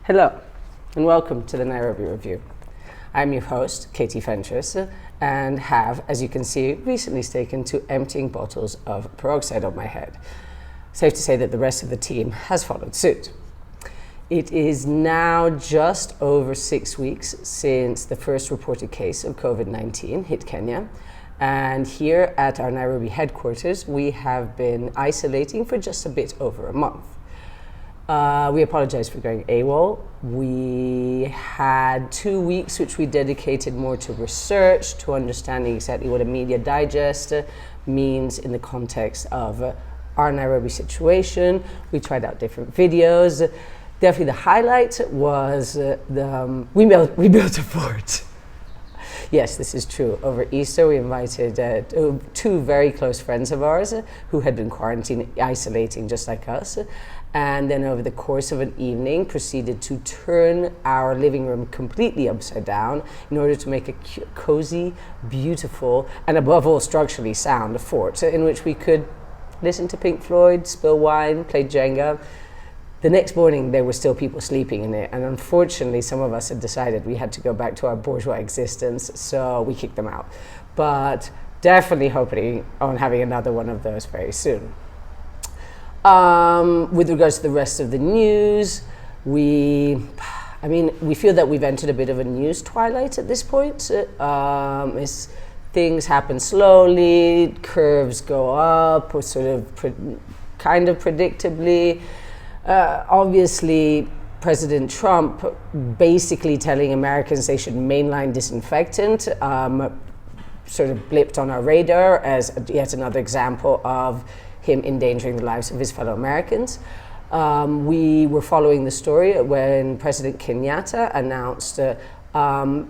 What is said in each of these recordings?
Hello, and welcome to the Nairobi Review. I'm your host, Katie Fentress, and have, as you can see, recently taken to emptying bottles of peroxide on my head. Safe to say that the rest of the team has followed suit. It is now just over 6 weeks since the first reported case of COVID-19 hit Kenya. And here at our Nairobi headquarters, we have been isolating for just a bit over a month. We apologize for going AWOL. We had 2 weeks which we dedicated more to research, to understanding exactly what a media digest means in the context of our Nairobi situation. We tried out different videos. Definitely the highlight was we built a fort. Yes, this is true. Over Easter, we invited two very close friends of ours who had been quarantined, isolating just like us. And then over the course of an evening, proceeded to turn our living room completely upside down in order to make a cozy, beautiful, and above all, structurally sound fort in which we could listen to Pink Floyd, spill wine, play Jenga. The next morning, there were still people sleeping in it, and unfortunately, some of us had decided we had to go back to our bourgeois existence, so we kicked them out. But definitely hoping on having another one of those very soon. With regards to the rest of the news, we feel that we've entered a bit of a news twilight at this point. Things happen slowly, curves go up, or sort of kind of predictably. Obviously, President Trump basically telling Americans they should mainline disinfectant sort of blipped on our radar as yet another example of him endangering the lives of his fellow Americans. We were following the story when President Kenyatta announced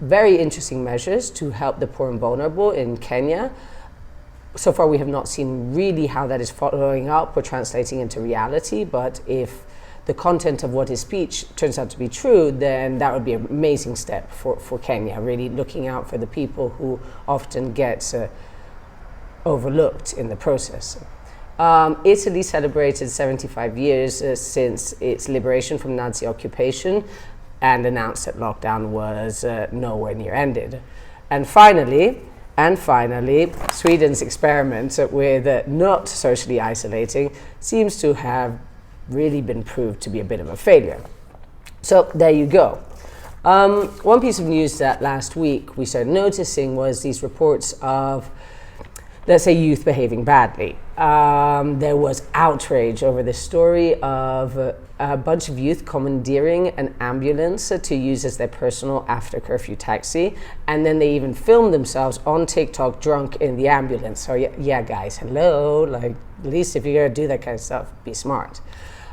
very interesting measures to help the poor and vulnerable in Kenya. So far, we have not seen really how that is following up or translating into reality, but if the content of what his speech turns out to be true, then that would be an amazing step for Kenya, really looking out for the people who often get overlooked in the process. Italy celebrated 75 years since its liberation from Nazi occupation and announced that lockdown was nowhere near ended. And finally, Sweden's experiment with not socially isolating seems to have really been proved to be a bit of a failure. So there you go. One piece of news that last week we started noticing was these reports of, let's say, youth behaving badly. There was outrage over the story of a bunch of youth commandeering an ambulance to use as their personal after-curfew taxi, and then they even filmed themselves on TikTok drunk in the ambulance. So yeah, guys, hello, like, at least if you're gonna do that kind of stuff, be smart.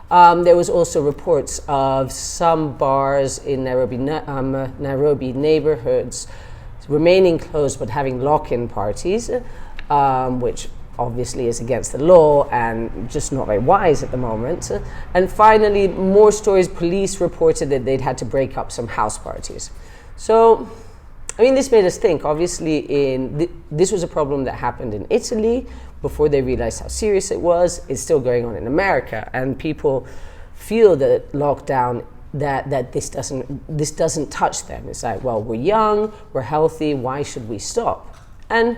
There was also reports of some bars in Nairobi neighborhoods remaining closed but having lock-in parties, which obviously is against the law and just not very wise at the moment. And finally, more stories. Police reported that they'd had to break up some house parties. So, this made us think. Obviously, this was a problem that happened in Italy before they realized how serious it was. It's still going on in America, and people feel that lockdown, that this doesn't touch them. It's like, well, we're young, we're healthy, why should we stop? And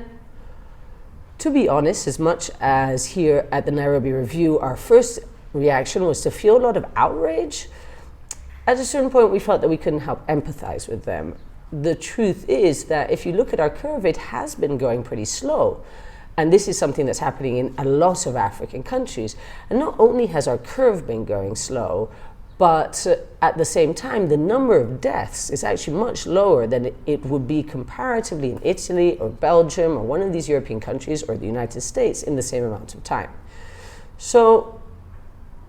to be honest, as much as here at the Nairobi Review, our first reaction was to feel a lot of outrage, at a certain point we felt that we couldn't help empathize with them. The truth is that if you look at our curve, it has been going pretty slow. And this is something that's happening in a lot of African countries. And not only has our curve been going slow, but at the same time, the number of deaths is actually much lower than it would be comparatively in Italy or Belgium or one of these European countries or the United States in the same amount of time. So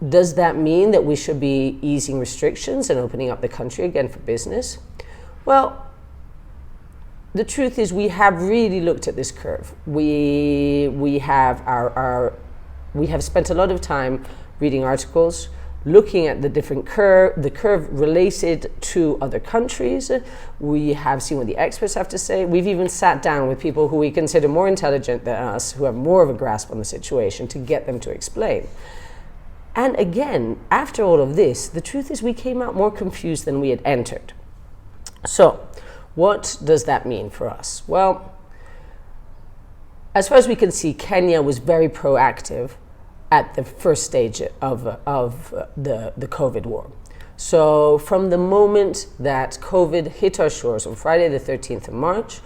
does that mean that we should be easing restrictions and opening up the country again for business? Well, the truth is we have really looked at this curve. We have spent a lot of time reading articles, looking at the curve related to other countries. We have seen what the experts have to say. We've even sat down with people who we consider more intelligent than us, who have more of a grasp on the situation, to get them to explain. And again, after all of this, the truth is we came out more confused than we had entered. So, what does that mean for us? Well, as far as we can see, Kenya was very proactive at the first stage of the COVID war. So from the moment that COVID hit our shores on Friday the 13th of March,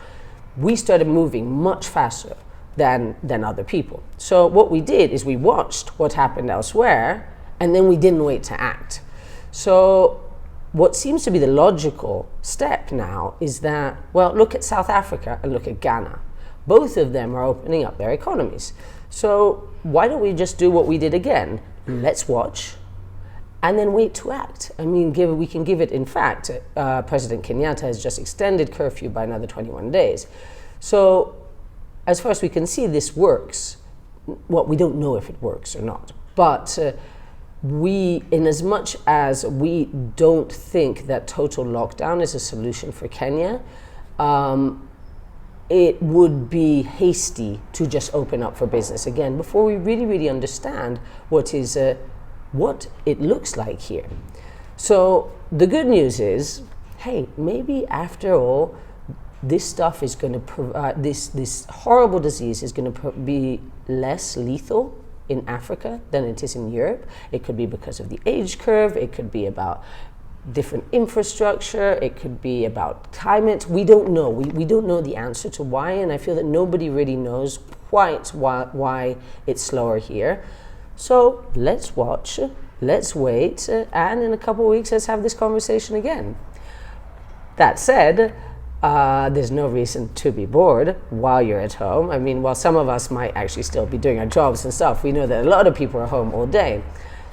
we started moving much faster than other people. So what we did is we watched what happened elsewhere, and then we didn't wait to act. So what seems to be the logical step now is that, well, look at South Africa and look at Ghana. Both of them are opening up their economies. So why don't we just do what we did again? Let's watch and then wait to act. I mean, we can give it, in fact, President Kenyatta has just extended curfew by another 21 days. So as far as we can see, this works. Well, we don't know if it works or not. But in as much as we don't think that total lockdown is a solution for Kenya, it would be hasty to just open up for business again before we really, really understand what it looks like here. So the good news is, hey, maybe after all, this stuff is going to this horrible disease is going to be less lethal in Africa than it is in Europe. It could be because of the age curve. It could be about different infrastructure. It could be about climate. We don't know. We don't know the answer to why, and I feel that nobody really knows quite why it's slower here. So let's watch, let's wait, and in a couple of weeks, let's have this conversation again. That said, there's no reason to be bored while you're at home. I mean, while some of us might actually still be doing our jobs and stuff, we know that a lot of people are home all day.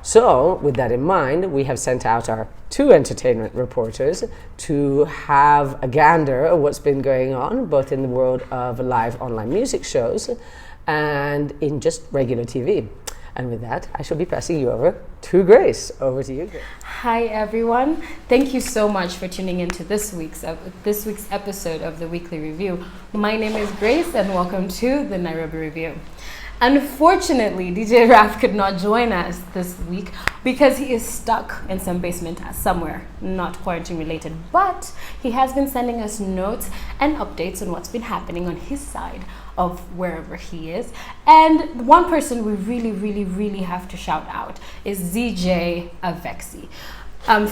So, with that in mind, we have sent out our 2 entertainment reporters to have a gander of what's been going on, both in the world of live online music shows and in just regular TV. And with that, I shall be passing you over to Grace. Over to you, Grace. Hi, everyone. Thank you so much for tuning into this week's episode of the Weekly Review. My name is Grace, and welcome to the Nairobi Review. Unfortunately, DJ Raf could not join us this week because he is stuck in some basement somewhere, not quarantine related. But he has been sending us notes and updates on what's been happening on his side of wherever he is. And one person we really have to shout out is ZJ Avexi.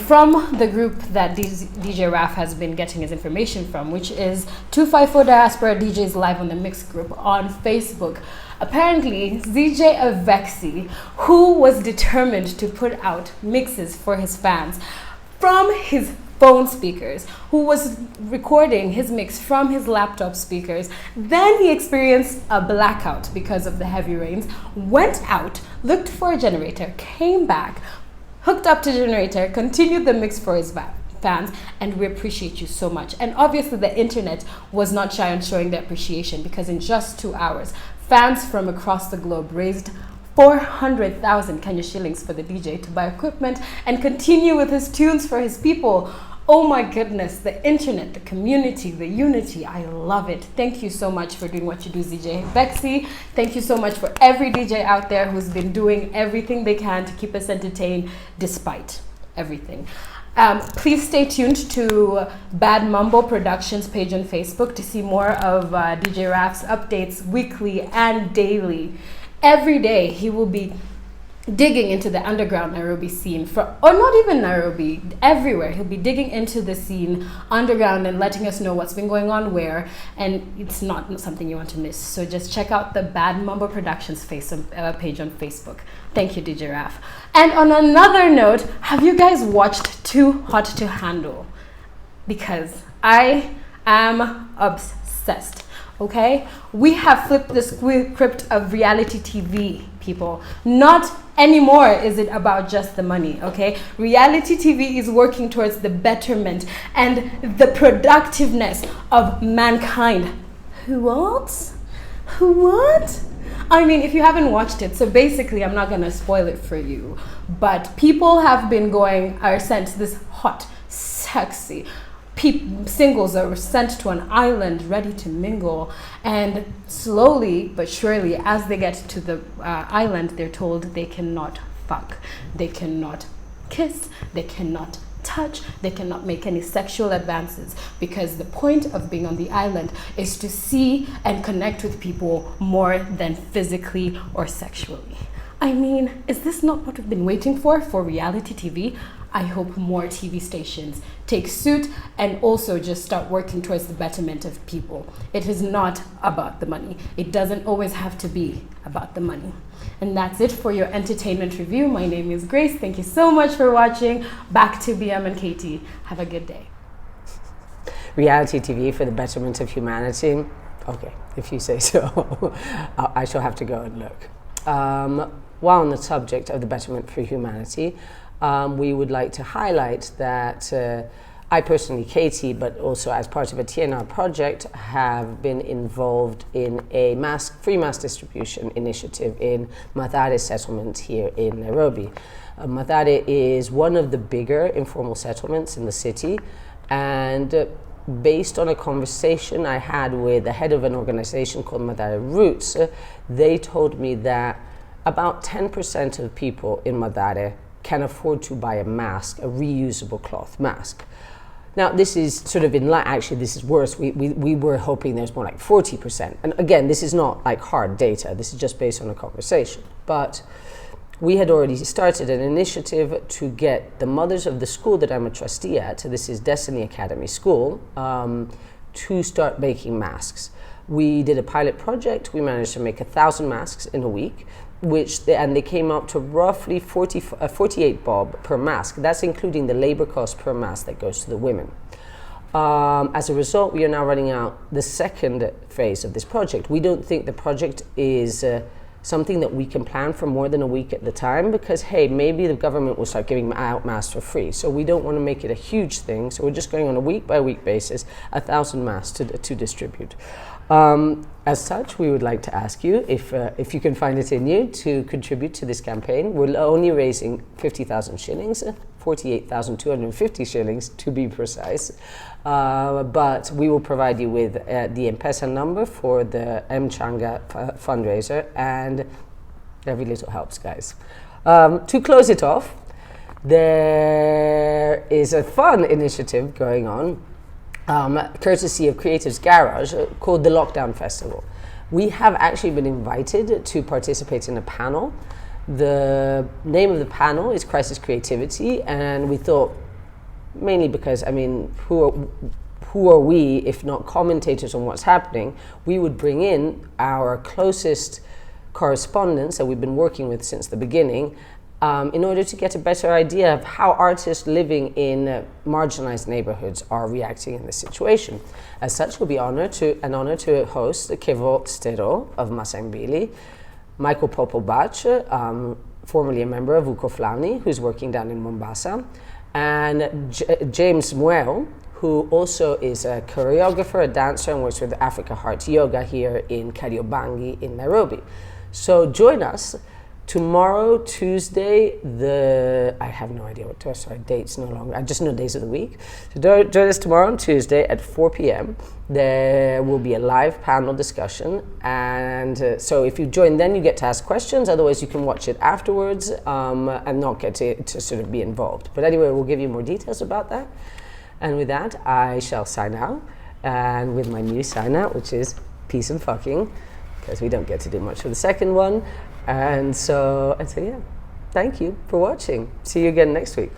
From the group that DJ Raf has been getting his information from, which is 254 Diaspora DJs Live on the Mix group on Facebook. Apparently, ZJ Avexi, who was determined to put out mixes for his fans from his phone speakers, who was recording his mix from his laptop speakers, then he experienced a blackout because of the heavy rains, went out, looked for a generator, came back, hooked up to the generator, continued the mix for his fans, and we appreciate you so much. And obviously the internet was not shy on showing their appreciation, because in just 2 hours, fans from across the globe raised 400,000 Kenya shillings for the DJ to buy equipment and continue with his tunes for his people. Oh my goodness, the internet, the community, the unity, I love it. Thank you so much for doing what you do, ZJ Bexy. Thank you so much for every DJ out there who's been doing everything they can to keep us entertained despite everything. Please stay tuned to Bad Mambo Productions page on Facebook to see more of DJ Raf's updates weekly and daily. Every day he will be digging into the underground Nairobi scene, or not even Nairobi, everywhere. He'll be digging into the scene underground and letting us know what's been going on where, and it's not something you want to miss. So just check out the Bad Mambo Productions page on Facebook. Thank you, DJ Raf. And on another note, have you guys watched Too Hot to Handle? Because I am obsessed. Okay, we have flipped the script of reality TV, people. Not anymore is it about just the money, okay? Reality TV is working towards the betterment and the productiveness of mankind. What? I mean, if you haven't watched it, so basically I'm not gonna spoil it for you, but people have been are sent this hot, sexy, singles are sent to an island ready to mingle, and slowly but surely as they get to the island, they're told they cannot fuck. They cannot kiss, they cannot touch, they cannot make any sexual advances, because the point of being on the island is to see and connect with people more than physically or sexually. I mean, is this not what we've been waiting for reality TV? I hope more TV stations take suit and also just start working towards the betterment of people. It is not about the money. It doesn't always have to be about the money. And that's it for your entertainment review. My name is Grace. Thank you so much for watching. Back to BM and Katie. Have a good day. Reality TV for the betterment of humanity. Okay, if you say so. I shall have to go and look. While on the subject of the betterment for humanity, we would like to highlight that I personally, Katie, but also as part of a TNR project, have been involved in a free mask distribution initiative in Mathare settlement here in Nairobi. Mathare is one of the bigger informal settlements in the city, and based on a conversation I had with the head of an organization called Mathare Roots, they told me that about 10% of people in Mathare can afford to buy a mask, a reusable cloth mask. Now, this is sort of in line, actually this is worse. We were hoping there's more like 40%. And again, this is not like hard data. This is just based on a conversation. But we had already started an initiative to get the mothers of the school that I'm a trustee at, this is Destiny Academy School, to start making masks. We did a pilot project. We managed to make 1,000 masks in a week, and they came up to roughly 48 bob per mask. That's including the labor cost per mask that goes to the women. As a result, we are now running out the second phase of this project. We don't think the project is something that we can plan for more than a week at the time, because, hey, maybe the government will start giving out masks for free. So we don't want to make it a huge thing. So we're just going on a week-by-week basis, 1,000 masks to distribute. As such, we would like to ask you if you can find it in you to contribute to this campaign. We're only raising 50,000 shillings, 48,250 shillings to be precise. But we will provide you with the M-Pesa number for the Mchanga fundraiser, and every little helps, guys. To close it off, there is a fun initiative going on, courtesy of Creatives Garage, called the Lockdown Festival. We have actually been invited to participate in a panel. The name of the panel is Crisis Creativity, and we thought, mainly because, I mean, who are we if not commentators on what's happening? We would bring in our closest correspondents that we've been working with since the beginning, in order to get a better idea of how artists living in marginalized neighborhoods are reacting in this situation. As such, it will be an honor to host Kevo Stero of Masambili, Michael Popobach, formerly a member of Uko Flani, who's working down in Mombasa, and James Muel, who also is a choreographer, a dancer, and works with Africa Heart Yoga here in Kariobangi in Nairobi. So join us tomorrow, Tuesday, I have no idea what dates no longer. I just know days of the week. So join us tomorrow on Tuesday at 4 p.m. There will be a live panel discussion. And so if you join then, you get to ask questions. Otherwise, you can watch it afterwards and not get to sort of be involved. But anyway, we'll give you more details about that. And with that, I shall sign out. And with my new sign out, which is peace and fucking, because we don't get to do much for the second one. And so yeah, thank you for watching. See you again next week.